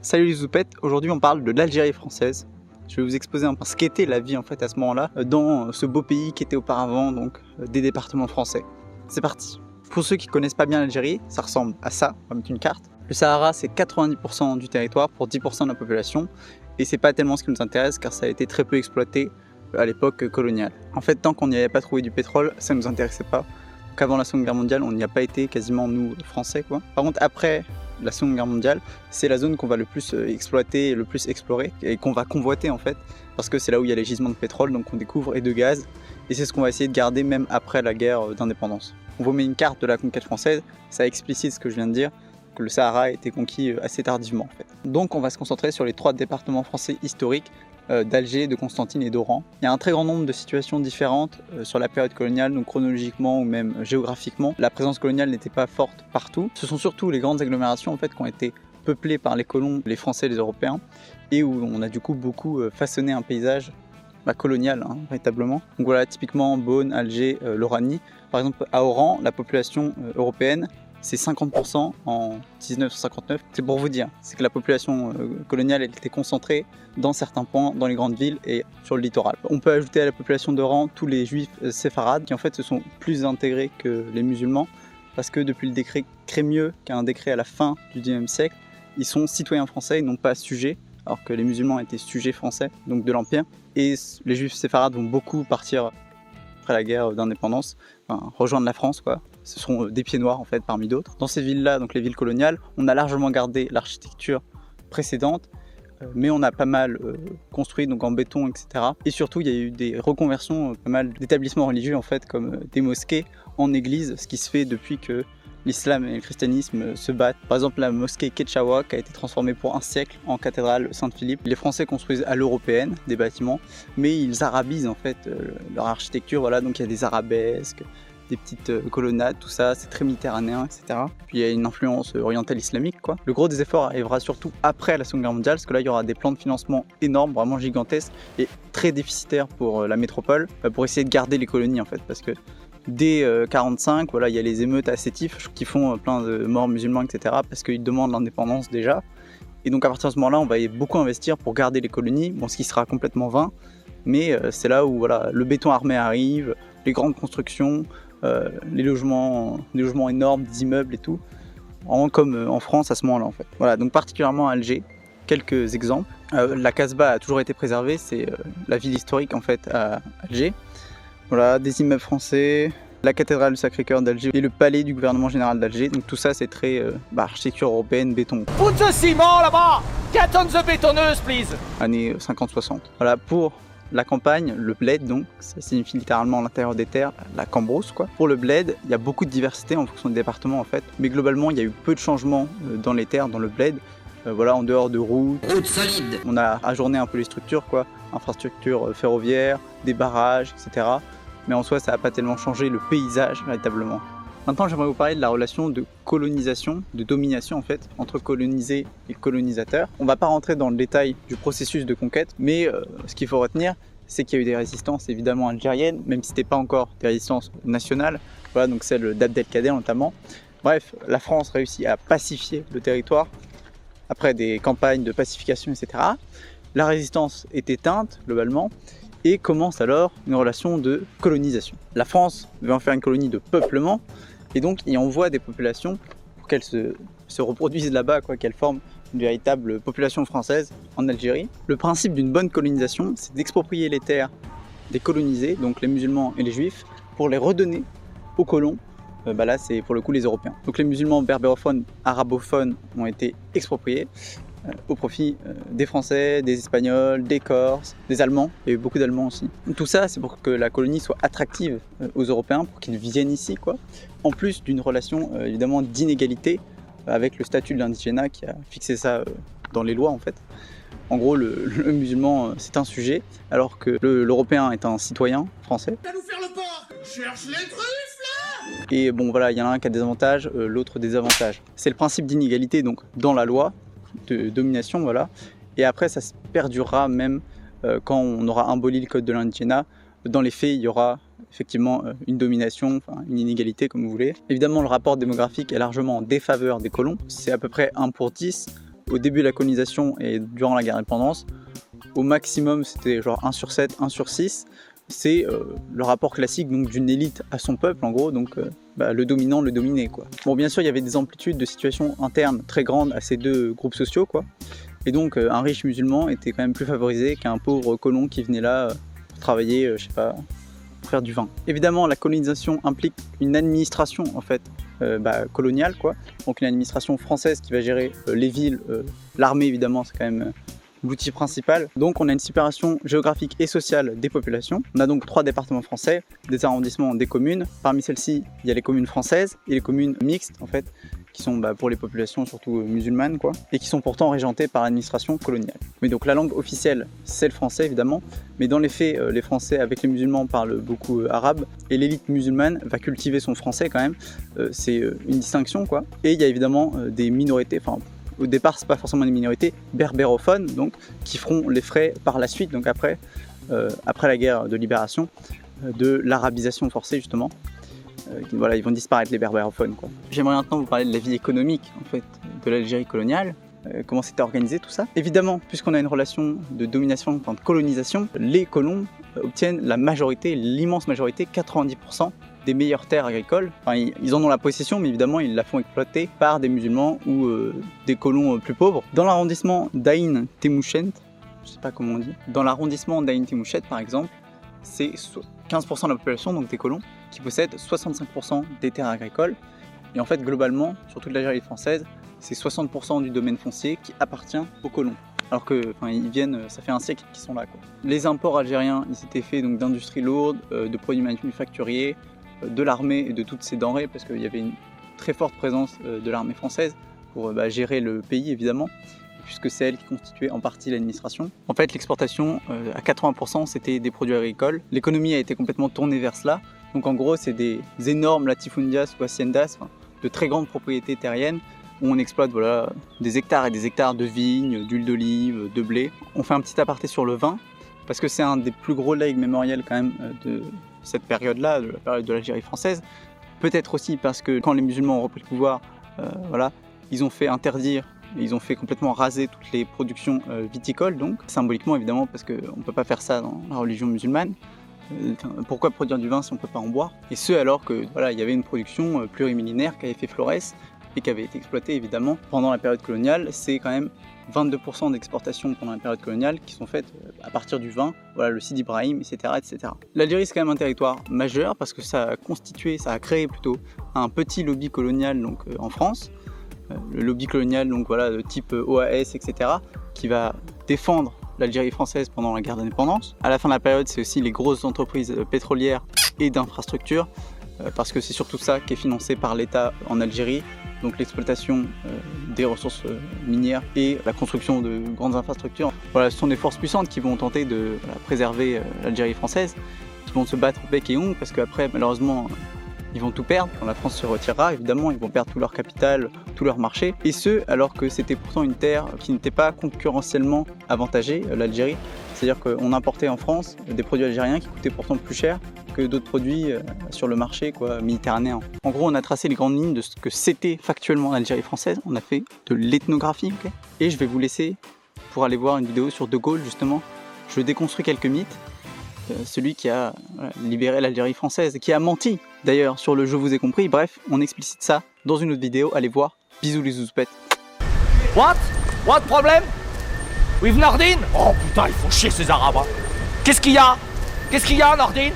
Salut les zoupettes, aujourd'hui on parle de l'Algérie française. Je vais vous exposer un peu ce qu'était la vie en fait à ce moment-là dans ce beau pays qui était auparavant donc des départements français. C'est parti. Pour ceux qui connaissent pas bien l'Algérie, ça ressemble à ça, on va mettre une carte. Le Sahara c'est 90% du territoire pour 10% de la population et c'est pas tellement ce qui nous intéresse car ça a été très peu exploité à l'époque coloniale. En fait tant qu'on n'y avait pas trouvé du pétrole, ça nous intéressait pas. Donc avant la Seconde Guerre mondiale on n'y a pas été quasiment nous français quoi. Par contre après la Seconde Guerre mondiale, c'est la zone qu'on va le plus exploiter, le plus explorer et qu'on va convoiter en fait parce que c'est là où il y a les gisements de pétrole donc on découvre et de gaz et c'est ce qu'on va essayer de garder même après la guerre d'indépendance. On vous met une carte de la conquête française, ça explicite ce que je viens de dire, que le Sahara a été conquis assez tardivement en fait. Donc on va se concentrer sur les 3 départements français historiques d'Alger, de Constantine et d'Oran. Il y a un très grand nombre de situations différentes sur la période coloniale, donc chronologiquement ou même géographiquement. La présence coloniale n'était pas forte partout. Ce sont surtout les grandes agglomérations en fait qui ont été peuplées par les colons, les Français et les Européens, et où on a du coup beaucoup façonné un paysage colonial, véritablement. Donc voilà, typiquement Beaune, Alger, l'Oranie. Par exemple, à Oran, la population européenne, c'est 50% en 1959. C'est pour vous dire, c'est que la population coloniale elle était concentrée dans certains points, dans les grandes villes et sur le littoral. On peut ajouter à la population d'Oran tous les juifs séfarades qui en fait se sont plus intégrés que les musulmans parce que depuis le décret Crémieux, qui est un décret à la fin du XIXe siècle, ils sont citoyens français et non pas sujets, alors que les musulmans étaient sujets français, donc de l'Empire. Et les juifs séfarades vont beaucoup partir après la guerre d'indépendance, rejoindre la France quoi. Ce seront des pieds noirs en fait parmi d'autres. Dans ces villes-là, donc les villes coloniales, on a largement gardé l'architecture précédente, mais on a pas mal construit donc en béton, etc. Et surtout, il y a eu des reconversions, pas mal d'établissements religieux en fait, comme des mosquées en église, ce qui se fait depuis que l'islam et le christianisme se battent. Par exemple, la mosquée Ketchaouak a été transformée pour un siècle en cathédrale Saint-Philippe. Les Français construisent à l'européenne des bâtiments, mais ils arabisent en fait leur architecture. Voilà, donc il y a des arabesques, des petites colonnades, tout ça, c'est très méditerranéen, etc. Puis il y a une influence orientale islamique, quoi. Le gros des efforts arrivera surtout après la Seconde Guerre mondiale, parce que là, il y aura des plans de financement énormes, vraiment gigantesques, et très déficitaires pour la métropole, pour essayer de garder les colonies, en fait, parce que dès 1945, voilà, il y a les émeutes à Sétif qui font plein de morts musulmans, etc., parce qu'ils demandent l'indépendance déjà. Et donc à partir de ce moment-là, on va beaucoup investir pour garder les colonies, bon, ce qui sera complètement vain, mais c'est là où voilà, le béton armé arrive, les grandes constructions, les logements énormes, des immeubles et tout, vraiment comme en France à ce moment-là en fait. Voilà, donc particulièrement à Alger, quelques exemples. La Casbah a toujours été préservée, c'est la ville historique en fait à Alger. Voilà, des immeubles français, la cathédrale du Sacré-Cœur d'Alger et le palais du gouvernement général d'Alger. Donc tout ça c'est très architecture européenne, béton. Put the ciment là-bas! Get on the bétonneuse, please! Années 50-60. Voilà, pour la campagne, le bled donc, ça signifie littéralement l'intérieur des terres, la cambrousse quoi. Pour le bled, il y a beaucoup de diversité en fonction des départements en fait, mais globalement il y a eu peu de changements dans les terres, dans le bled. Voilà, en dehors de routes, solide. On a ajourné un peu les structures quoi, infrastructures ferroviaires, des barrages, etc. Mais en soi ça n'a pas tellement changé le paysage véritablement. Maintenant j'aimerais vous parler de la relation de colonisation, de domination en fait, entre colonisés et colonisateurs. On ne va pas rentrer dans le détail du processus de conquête, mais ce qu'il faut retenir, c'est qu'il y a eu des résistances évidemment algériennes, même si ce n'était pas encore des résistances nationales, voilà, donc celle d'Abdelkader notamment. Bref, la France réussit à pacifier le territoire, après des campagnes de pacification, etc. La résistance est éteinte globalement, et commence alors une relation de colonisation. La France veut en faire une colonie de peuplement, et donc il envoie des populations pour qu'elles se reproduisent là-bas, qu'elles forment une véritable population française en Algérie. Le principe d'une bonne colonisation, c'est d'exproprier les terres des colonisés, donc les musulmans et les juifs, pour les redonner aux colons. Là c'est pour le coup les Européens. Donc les musulmans berbérophones, arabophones ont été expropriés au profit des Français, des Espagnols, des Corses, des Allemands. Il y a eu beaucoup d'Allemands aussi. Tout ça, c'est pour que la colonie soit attractive aux Européens, pour qu'ils viennent ici, quoi. En plus d'une relation évidemment d'inégalité avec le statut de l'indigénat qui a fixé ça dans les lois en fait. En gros, le musulman c'est un sujet, alors que l'Européen est un citoyen français. T'as nous faire le porc! Cherche les truffes là! Et bon voilà, il y en a un qui a des avantages, l'autre des avantages. C'est le principe d'inégalité donc dans la loi de domination, voilà. Et après ça se perdurera même quand on aura aboli le code de l'indigénat. Dans les faits, il y aura effectivement une domination, enfin, une inégalité comme vous voulez. Évidemment, le rapport démographique est largement en défaveur des colons. C'est à peu près 1 pour 10. au début de la colonisation et durant la guerre d'indépendance. Au maximum, c'était genre 1 sur 7, 1 sur 6. C'est le rapport classique donc d'une élite à son peuple en gros, donc le dominant, le dominé quoi. Bon, bien sûr il y avait des amplitudes de situations internes très grandes à ces deux groupes sociaux quoi, et donc un riche musulman était quand même plus favorisé qu'un pauvre colon qui venait là pour travailler, je sais pas, pour faire du vin. Évidemment la colonisation implique une administration en fait coloniale quoi, donc une administration française qui va gérer les villes, l'armée évidemment c'est quand même l'outil principal. Donc on a une séparation géographique et sociale des populations. On a donc 3 départements français, des arrondissements, des communes. Parmi celles-ci, il y a les communes françaises et les communes mixtes en fait, qui sont pour les populations surtout musulmanes quoi, et qui sont pourtant régentées par l'administration coloniale. Mais donc la langue officielle, c'est le français évidemment, mais dans les faits, les Français avec les musulmans parlent beaucoup arabe, et l'élite musulmane va cultiver son français quand même. C'est une distinction quoi. Et il y a évidemment des minorités, enfin au départ, c'est pas forcément des minorités berbérophones, donc qui feront les frais par la suite, donc après la guerre de libération, de l'arabisation forcée justement. Voilà, ils vont disparaître les berbérophones quoi. J'aimerais maintenant vous parler de la vie économique en fait de l'Algérie coloniale. Comment c'était organisé tout ça. Évidemment, puisqu'on a une relation de domination, enfin de colonisation, les colons obtiennent la majorité, l'immense majorité, 90%. Des meilleures terres agricoles. Enfin, ils en ont la possession, mais évidemment ils la font exploiter par des musulmans ou des colons plus pauvres. Dans l'arrondissement d'Aïn Témouchent, je sais pas comment on dit, dans l'arrondissement d'Aïn Témouchent par exemple, c'est 15% de la population, donc des colons, qui possèdent 65% des terres agricoles. Et en fait globalement, sur toute l'Algérie française, c'est 60% du domaine foncier qui appartient aux colons. Alors que, ils viennent, ça fait un siècle qu'ils sont là quoi. Les imports algériens, ils étaient faits donc d'industries lourdes, de produits manufacturiers, de l'armée et de toutes ces denrées, parce qu'il y avait une très forte présence de l'armée française pour gérer le pays évidemment, puisque c'est elle qui constituait en partie l'administration. En fait l'exportation à 80% c'était des produits agricoles, l'économie a été complètement tournée vers cela, donc en gros c'est des énormes latifundias ou haciendas, de très grandes propriétés terriennes, où on exploite voilà, des hectares et des hectares de vignes, d'huile d'olive, de blé. On fait un petit aparté sur le vin, parce que c'est un des plus gros legs mémoriels quand même de cette période-là, de la période de l'Algérie française. Peut-être aussi parce que quand les musulmans ont repris le pouvoir, ils ont fait interdire, ils ont fait complètement raser toutes les productions viticoles, donc symboliquement évidemment, parce qu'on ne peut pas faire ça dans la religion musulmane. Pourquoi produire du vin si on ne peut pas en boire? Et ce alors que voilà, il y avait une production plurimillénaire qui avait fait florès et qui avait été exploitée évidemment pendant la période coloniale. C'est quand même 22% d'exportations pendant la période coloniale qui sont faites à partir du vin, voilà, le Sidi Ibrahim, etc. etc. L'Algérie c'est quand même un territoire majeur parce que ça a créé plutôt un petit lobby colonial donc, en France. Le lobby colonial donc, voilà, de type OAS, etc. qui va défendre l'Algérie française pendant la guerre d'indépendance. À la fin de la période, c'est aussi les grosses entreprises pétrolières et d'infrastructures, parce que c'est surtout ça qui est financé par l'État en Algérie, donc l'exploitation des ressources minières et la construction de grandes infrastructures. Voilà, ce sont des forces puissantes qui vont tenter de préserver l'Algérie française, qui vont se battre bec et ongles, parce qu'après, malheureusement, ils vont tout perdre. Quand la France se retirera, évidemment, ils vont perdre tout leur capital, tout leur marché. Et ce, alors que c'était pourtant une terre qui n'était pas concurrentiellement avantagée, l'Algérie. C'est-à-dire qu'on importait en France des produits algériens qui coûtaient pourtant plus cher que d'autres produits sur le marché méditerranéen. En gros, on a tracé les grandes lignes de ce que c'était factuellement l'Algérie française. On a fait de l'ethnographie. Okay, et je vais vous laisser pour aller voir une vidéo sur De Gaulle, justement. Je déconstruis quelques mythes. Celui qui a libéré l'Algérie française et qui a menti d'ailleurs sur le Je vous ai compris. Bref, on explicite ça dans une autre vidéo. Allez voir. Bisous les zouzoupettes. What problème? With Nordine? Oh putain, ils font chier ces arabes. Qu'est-ce qu'il y a, Nordine?